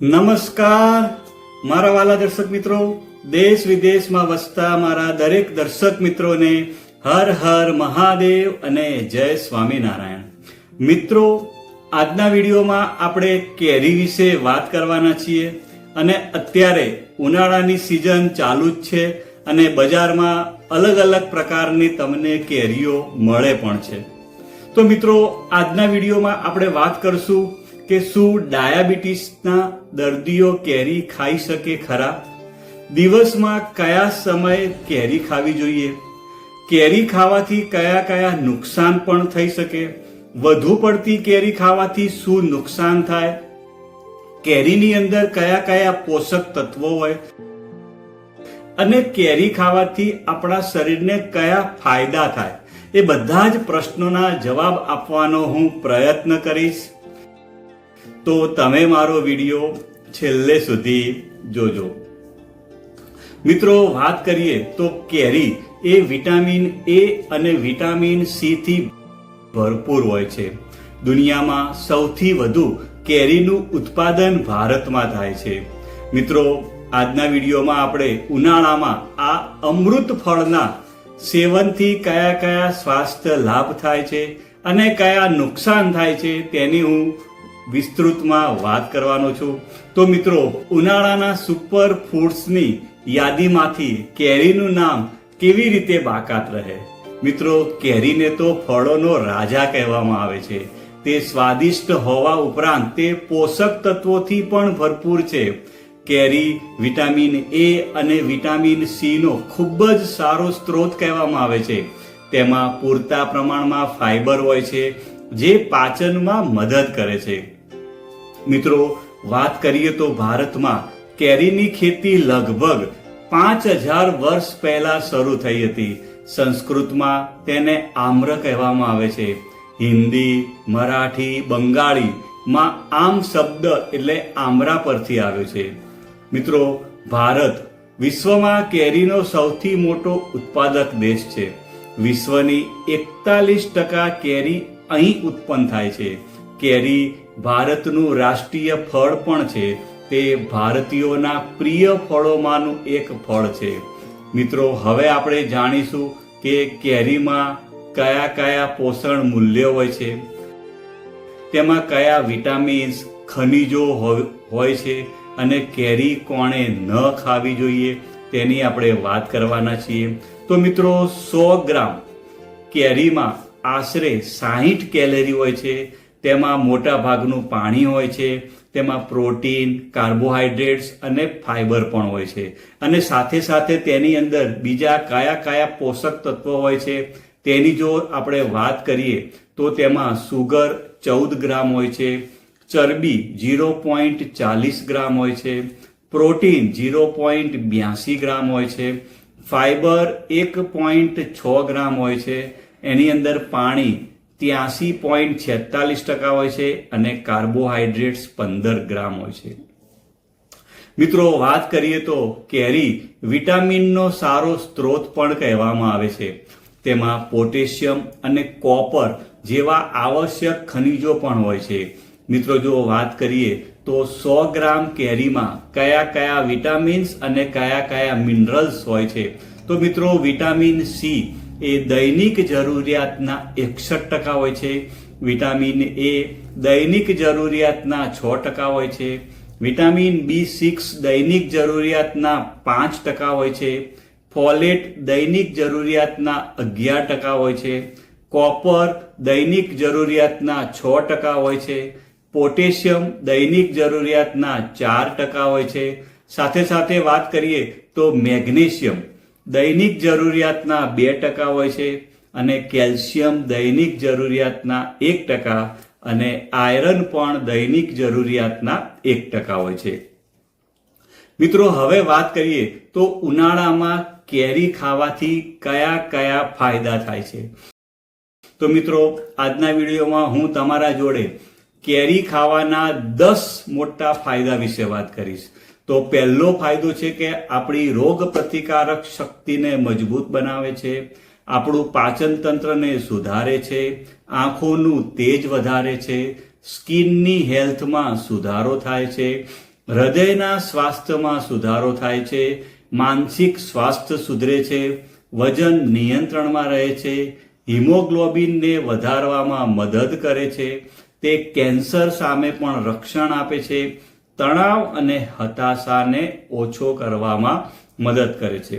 નમસ્કાર મારા વાલા દર્શક મિત્રો, દેશ વિદેશમાં વસતા મારા દરેક દર્શક મિત્રોને હર હર મહાદેવ અને જય સ્વામિનારાયણ. મિત્રો, આજના વિડીયોમાં આપણે કેરી વિશે વાત કરવાના છીએ અને અત્યારે ઉનાળાની સિઝન ચાલુ જ છે અને બજારમાં અલગ અલગ પ્રકારની તમને કેરીઓ મળે પણ છે. તો મિત્રો, આજના વિડીયોમાં આપણે વાત કરશું કે શું ડાયાબિટીસના દર્દીઓ કેરી ખાઈ શકે ખરા? દિવસમાં કયા સમયે કેરી ખાવી જોઈએ? કેરી ખાવાથી કયા કયા નુકસાન પણ થઈ શકે? વધુ પડતી કેરી ખાવાથી શું નુકસાન થાય? કેરીની અંદર કયા કયા પોષક તત્વો હોય અને કેરી ખાવાથી આપણા શરીરને કયા ફાયદા થાય, એ બધા જ પ્રશ્નોના જવાબ આપવાનો હું પ્રયત્ન કરીશ. તો તમે મારો વિડીયો છેલ્લે સુધી જોજો. મિત્રો, વાત કરીએ તો કેરી એ વિટામિન એ અને વિટામિન સી થી ભરપૂર હોય છે. દુનિયામાં સૌથી વધુ કેરીનું ઉત્પાદન ભારતમાં થાય છે. મિત્રો, આજના વિડીયોમાં આપણે ઉનાળામાં આ અમૃત ફળના સેવનથી કયા કયા સ્વાસ્થ્ય લાભ થાય છે અને કયા નુકસાન થાય છે તેની હું વિસ્તૃતમાં વાત કરવાનો છું. તો મિત્રો, ઉનાળાના સુપર ફૂડ્સની યાદીમાંથી કેરીનું નામ કેવી રીતે બાકાત રહે? મિત્રો, કેરીને તો ફળોનો રાજા કહેવામાં આવે છે. તે સ્વાદિષ્ટ હોવા ઉપરાંત તે પોષક તત્વોથી પણ ભરપૂર છે. કેરી વિટામિન એ અને વિટામિન સી નો ખૂબ જ સારો સ્ત્રોત કહેવામાં આવે છે. તેમાં પૂરતા પ્રમાણમાં ફાઈબર હોય છે જે પાચનમાં મદદ કરે છે. મિત્રો, વાત કરીએ તો ભારતમાં કેરીની ખેતી લગભગ 5000 વર્ષ પહેલા શરૂ થઈ હતી. સંસ્કૃતમાં તેને આમ્ર કહેવામાં આવે છે. હિન્દી, મરાઠી, બંગાળીમાં આમ શબ્દ એટલે આમરા પરથી આવ્યો છે. મિત્રો, ભારત વિશ્વમાં કેરીનો સૌથી મોટો ઉત્પાદક દેશ છે. વિશ્વની 41% કેરી અહીં ઉત્પન્ન થાય છે. કેરી ભારતનું રાષ્ટ્રીય ફળ પણ છે. તે ભારતીયોના પ્રિય ફળોમાંનું એક ફળ છે. મિત્રો, હવે આપણે જાણીશું કે કેરીમાં કયા કયા પોષણ મૂલ્યો હોય છે, તેમાં કયા વિટામિન્સ, ખનિજો હોય છે અને કેરી કોણે ન ખાવી જોઈએ તેની આપણે વાત કરવાના છીએ. તો મિત્રો, 100 ગ્રામ કેરીમાં આશરે 60 કેલરી હોય છે. તેમાં મોટા ભાગનું પાણી હોય છે. તેમાં પ્રોટીન, કાર્બોહાઈડ્રેટ્સ અને ફાઈબર પણ હોય છે. અને સાથે સાથે તેની અંદર બીજા કયા કયા પોષક તત્વો હોય છે તેની જો આપણે વાત કરીએ તો તેમાં સુગર 14 ગ્રામ હોય છે, ચરબી 0.40 ગ્રામ હોય છે, પ્રોટીન 0.82 ગ્રામ હોય છે, ફાઈબર 1.6 ગ્રામ હોય છે, એની અંદર પાણી 83.46% હોય છે અને કાર્બોહાઈડ્રેટ્સ 15 ગ્રામ હોય છે. મિત્રો, વાત કરીએ તો કેરી વિટામિનનો સારો સ્ત્રોત પણ કહેવામાં આવે છે. તેમાં પોટેશિયમ અને કોપર જેવા આવશ્યક ખનિજો પણ હોય છે. મિત્રો, જો વાત કરીએ તો 100 ગ્રામ કેરીમાં કયા કયા વિટામિન્સ અને કયા કયા મિનરલ્સ હોય છે? તો મિત્રો, વિટામિન સી એ દૈનિક જરૂરિયાતના 61% હોય છે. વિટામિન એ દૈનિક જરૂરિયાતના 6% હોય છે. વિટામિન B6 દૈનિક જરૂરિયાતના 5% હોય છે. ફોલેટ દૈનિક જરૂરિયાતના 11% હોય છે. કોપર દૈનિક જરૂરિયાતના 6% હોય છે. પોટેશિયમ દૈનિક જરૂરિયાતના 4% હોય છે. સાથે સાથે વાત કરીએ તો મેગ્નેશિયમ દૈનિક જરૂરિયાતના 2% હોય છે અને કેલ્શિયમ દૈનિક જરૂરિયાતના 1% અને આયરન પણ દૈનિક જરૂરિયાતના 1% હોય છે. મિત્રો, હવે વાત કરીએ તો ઉનાળામાં કેરી ખાવાથી કયા કયા ફાયદા થાય છે? તો મિત્રો, આજના વિડીયોમાં હું તમારા જોડે કેરી ખાવાના 10 મોટા ફાયદા વિશે વાત કરીશ. તો પહેલો ફાયદો છે કે આપણી રોગ પ્રતિકારક શક્તિને મજબૂત બનાવે છે, આપણું પાચન તંત્રને સુધારે છે, આંખોનું તેજ વધારે છે, સ્કિનની હેલ્થમાં સુધારો થાય છે, હૃદયના સ્વાસ્થ્યમાં સુધારો થાય છે, માનસિક સ્વાસ્થ્ય સુધરે છે, વજન નિયંત્રણમાં રહે છે, હિમોગ્લોબિનને વધારવામાં મદદ કરે છે, તે કેન્સર સામે પણ રક્ષણ આપે છે, તણાવ અને હતાશાને ઓછો કરવામાં મદદ કરે છે.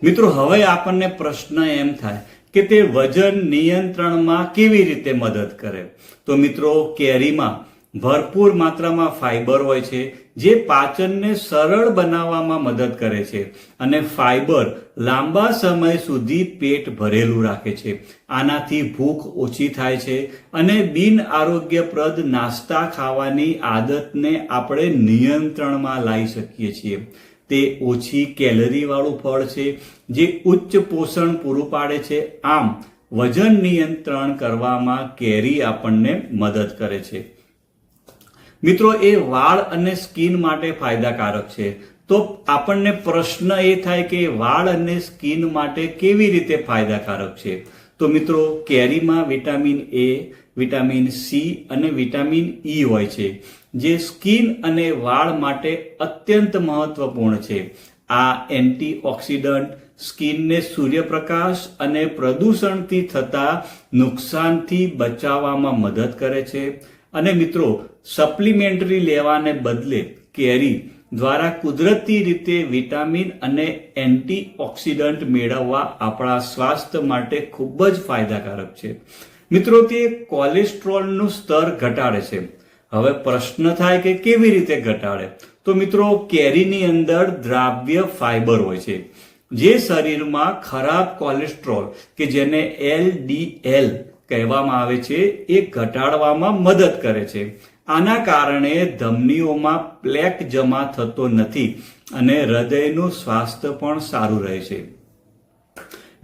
મિત્રો, હવે આપણને પ્રશ્ન એમ થાય કે તે વજન નિયંત્રણમાં કેવી રીતે મદદ કરે? તો મિત્રો, કેરીમાં ભરપૂર માત્રામાં ફાઈબર હોય છે, જે પાચનને સરળ બનાવવામાં મદદ કરે છે, અને ફાઈબર લાંબા સમય સુધી પેટ ભરેલું રાખે છે. આનાથી ભૂખ ઓછી થાય છે અને બિન આરોગ્યપ્રદ નાસ્તા ખાવાની આદતને આપણે નિયંત્રણમાં લાવી શકીએ છીએ. તે ઓછી કેલરી વાળું ફળ છે, જે ઉચ્ચ પોષણ પૂરું પાડે છે. આમ વજન નિયંત્રણ કરવામાં કેરી આપણને મદદ કરે છે. મિત્રો, એ વાળ અને સ્કિન માટે ફાયદાકારક છે. તો આપણને પ્રશ્ન એ થાય કે વાળ અને સ્કિન માટે કેવી રીતે ફાયદાકારક છે? તો મિત્રો, કેરીમાં વિટામિન એ, વિટામિન સી અને વિટામિન ઈ હોય છે, જે સ્કિન અને વાળ માટે અત્યંત મહત્વપૂર્ણ છે. આ એન્ટીઓક્સિડન્ટ સ્કિનને સૂર્યપ્રકાશ અને પ્રદૂષણથી થતા નુકસાનથી બચાવવામાં મદદ કરે છે. અને મિત્રો, સપ્લિમેન્ટરી લેવાને બદલે કેરી દ્વારા કુદરતી રીતે વિટામિન અને એન્ટીઓક્સિડન્ટ મેળવવા આપણા સ્વાસ્થ્ય માટે ખૂબ જ ફાયદાકારક છે. મિત્રો, તે કોલેસ્ટ્રોલનું સ્તર ઘટાડે છે. હવે પ્રશ્ન થાય કે કેવી રીતે ઘટાડે? તો મિત્રો, કેરીની અંદર દ્રાવ્ય ફાઈબર હોય છે, જે શરીરમાં ખરાબ કોલેસ્ટ્રોલ કે જેને LDL કહેવામાં આવે છે, એ ઘટાડવામાં મદદ કરે છે. આના કારણે ધમનીઓમાં પ્લેક જમા થતો નથી અને હૃદયનું સ્વાસ્થ્ય પણ સારું રહે છે.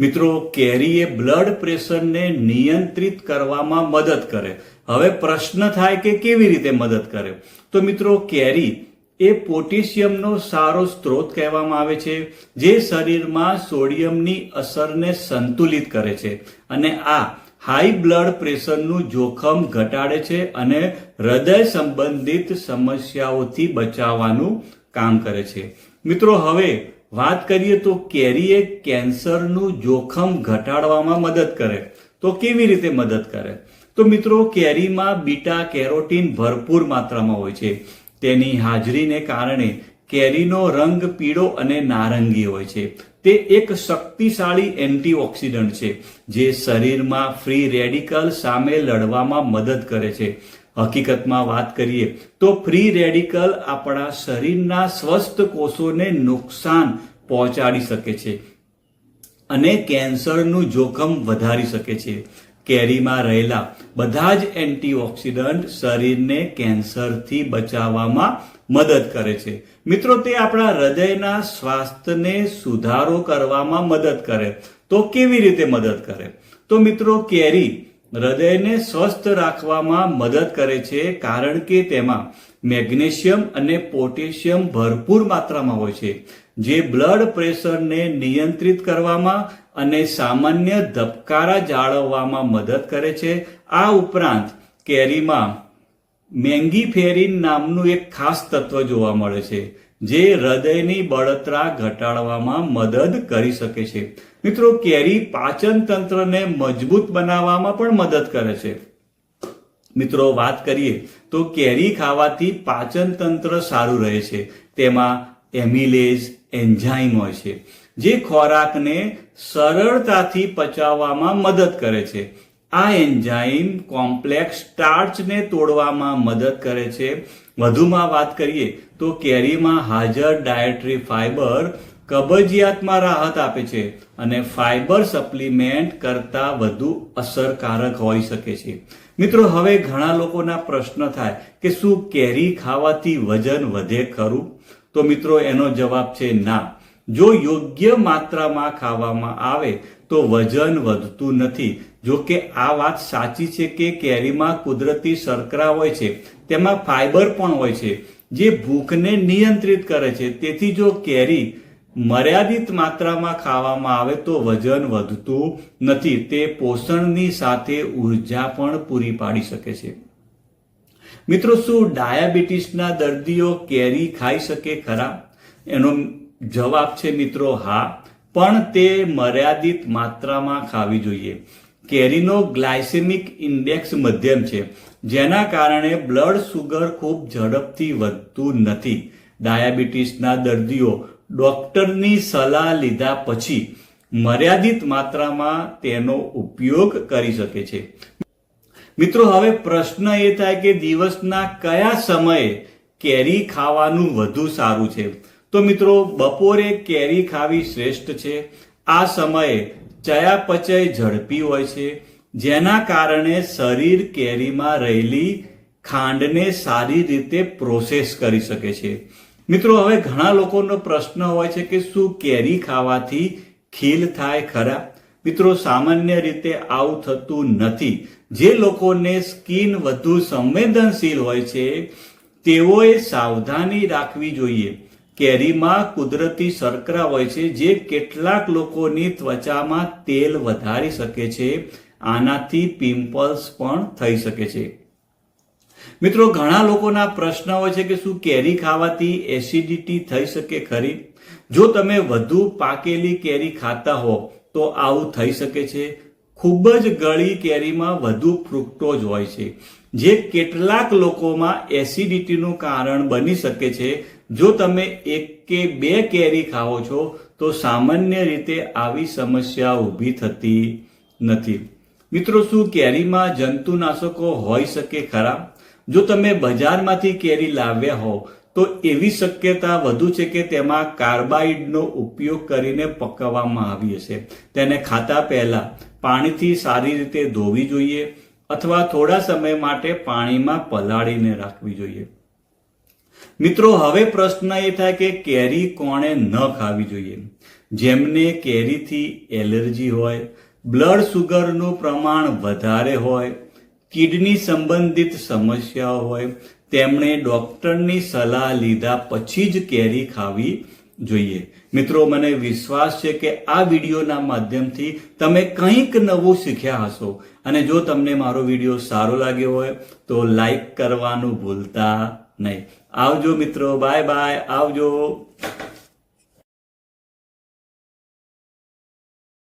મિત્રો, કેરી એ બ્લડ પ્રેશરને નિયંત્રિત કરવામાં મદદ કરે. હવે પ્રશ્ન થાય કે કેવી રીતે મદદ કરે? તો મિત્રો, કેરી એ પોટેશિયમનો સારો સ્ત્રોત કહેવામાં આવે છે, જે શરીરમાં સોડિયમની અસરને સંતુલિત કરે છે, અને આ હાઈ બ્લડ પ્રેશરનું જોખમ ઘટાડે છે અને હૃદય સંબંધિત સમસ્યાઓથી બચાવવાનું કામ કરે છે. મિત્રો, હવે વાત કરીએ તો કેરીએ કેન્સરનું જોખમ ઘટાડવામાં મદદ કરે. તો કેવી રીતે મદદ કરે? તો મિત્રો, કેરીમાં બીટા કેરોટીન ભરપૂર માત્રામાં હોય છે. તેની હાજરીને કારણે કેરીનો રંગ પીળો અને નારંગી હોય છે. તે એક શક્તિશાળી એન્ટીઓક્સિડન્ટ છે, જે શરીરમાં ફ્રી રેડિકલ સામે લડવામાં મદદ કરે છે. હકીકતમાં વાત કરીએ તો ફ્રી રેડિકલ આપણા શરીરના સ્વસ્થ કોષોને નુકસાન પહોંચાડી શકે છે અને કેન્સરનું જોખમ વધારી શકે છે. કેરીમાં રહેલા બધા જ એન્ટીઓક્સિડન્ટ શરીરને કેન્સરથી બચાવવામાં મદદ કરે છે. મિત્રો, તે આપણા હૃદયના સ્વાસ્થ્યને સુધારો કરવામાં મદદ કરે. તો કેવી રીતે મદદ કરે? તો મિત્રો, કેરી હૃદયને સ્વસ્થ રાખવામાં મદદ કરે છે, કારણ કે તેમાં મેગ્નેશિયમ અને પોટેશિયમ ભરપૂર માત્રામાં હોય છે, જે બ્લડ પ્રેશરને નિયંત્રિત કરવામાં અને સામાન્ય ધબકારા જાળવવામાં મદદ કરે છે. આ ઉપરાંત કેરીમાં મેંગીફેરિન નામનું એક ખાસ તત્વ જોવા મળે છે, જે હૃદયની બળતરા ઘટાડવામાં મદદ કરી શકે છે. મિત્રો, કેરી પાચન તંત્રને મજબૂત બનાવવામાં પણ મદદ કરે છે. મિત્રો, વાત કરીએ તો કેરી ખાવાથી પાચન તંત્ર સારું રહે છે. તેમાં એમિલેઝ એન્ઝાઇમ હોય છે, જે ખોરાકને સરળતાથી પચાવવામાં મદદ કરે છે. આ એન્ઝાઇમ કોમ્પ્લેક્સ સ્ટાર્ચને તોડવામાં મદદ કરે છે. વધુમાં વાત કરીએ તો કેરીમાં હાજર ડાયટરી ફાઈબર કબજિયાતમાં રાહત આપે છે અને ફાઈબર સપ્લિમેન્ટ કરતાં વધુ અસરકારક હોઈ શકે છે. મિત્રો, હવે ઘણા લોકોના પ્રશ્ન થાય કે શું કેરી ખાવાથી વજન વધે ખરું? તો મિત્રો, એનો જવાબ છે ના. જો યોગ્ય માત્રામાં ખાવામાં આવે તો વજન વધતું નથી. જો કે આ વાત સાચી છે કે કેરીમાં કુદરતી શર્કરા હોય છે, તેમાં ફાઈબર પણ હોય છે, જે ભૂખને નિયંત્રિત કરે છે. તેથી જો કેરી મર્યાદિત માત્રામાં ખાવામાં આવે તો વજન વધતું નથી. તે પોષણની સાથે ઉર્જા પણ પૂરી પાડી શકે છે. મિત્રો, શું ડાયાબિટીસના દર્દીઓ કેરી ખાઈ શકે ખરા? એનો જવાબ છે મિત્રો હા, પણ તે મર્યાદિત માત્રામાં ખાવી જોઈએ. કેરીનો ગ્લાયસેમિક ઇન્ડેક્સ મધ્યમ છે, જેના કારણે બ્લડ સુગર ખૂબ ઝડપથી વધતું નથી. ડાયાબિટીસના દર્દીઓ ડોક્ટરની સલાહ લીધા પછી મર્યાદિત માત્રામાં તેનો ઉપયોગ કરી શકે છે. મિત્રો, હવે પ્રશ્ન એ થાય કે દિવસના કયા સમયે કેરી ખાવાનું વધુ સારું છે? તો મિત્રો, બપોરે કેરી ખાવી શ્રેષ્ઠ છે. આ સમયે ચયાપચય ઝડપી હોય છે, જેના કારણે શરીર કેરીમાં રહેલી ખાંડને સારી રીતે પ્રોસેસ કરી શકે છે. મિત્રો, હવે ઘણા લોકોનો પ્રશ્ન હોય છે કે શું કેરી ખાવાથી ખીલ થાય ખરા? મિત્રો, સામાન્ય રીતે આવું થતું નથી. જે લોકોને સ્કિન વધુ સંવેદનશીલ હોય છે તેઓએ સાવધાની રાખવી જોઈએ. કેરીમાં કુદરતી શર્કરા હોય છે, જે કેટલાક લોકોની ત્વચામાં તેલ વધારી શકે છે. આનાથી પિમ્પલ્સ પણ થઈ શકે છે. મિત્રો, ઘણા લોકોના પ્રશ્ન હોય છે કે શું કેરી ખાવાથી એસિડિટી થઈ શકે ખરી? જો તમે વધુ પાકેલી કેરી ખાતા હો તો આવું થઈ શકે છે. ખૂબ જ ગળી કેરીમાં વધુ ફ્રુક્ટોઝ હોય છે, જે કેટલાક લોકોમાં એસિડિટીનું કારણ બની શકે છે. જો તમે 1 કે 2 કેરી ખાઓ છો તો સામાન્ય રીતે આવી સમસ્યા ઊભી થતી નથી. મિત્રો, શું કેરીમાં જંતુનાશકો હોઈ શકે ખરા? જો તમે બજારમાંથી કેરી લાવ્યા હો તો એવી શક્યતા વધુ છે કે તેમાં કાર્બાઇડનો ઉપયોગ કરીને પકવવામાં આવી હશે. તેને ખાતા પહેલા પાણીથી સારી રીતે ધોવી જોઈએ અથવા થોડા સમય માટે પાણીમાં પલાળીને રાખવી જોઈએ. મિત્રો, હવે પ્રશ્ન એ થાય કે કેરી કોણે ન ખાવી જોઈએ? જેમને કેરીથી એલર્જી હોય, બ્લડ સુગરનું પ્રમાણ વધારે હોય, કિડની સંબંધિત સમસ્યાઓ હોય, તેમણે ડોક્ટરની સલાહ લીધા પછી જ કેરી ખાવી જોઈએ. મિત્રો, મને વિશ્વાસ છે કે આ વિડીયોના માધ્યમથી તમે કંઈક નવું શીખ્યા હશો. અને જો તમને મારો વિડીયો સારો લાગ્યો હોય તો લાઈક કરવાનું ભૂલતા નહીં. આવજો મિત્રો, બાય બાય, આવજો.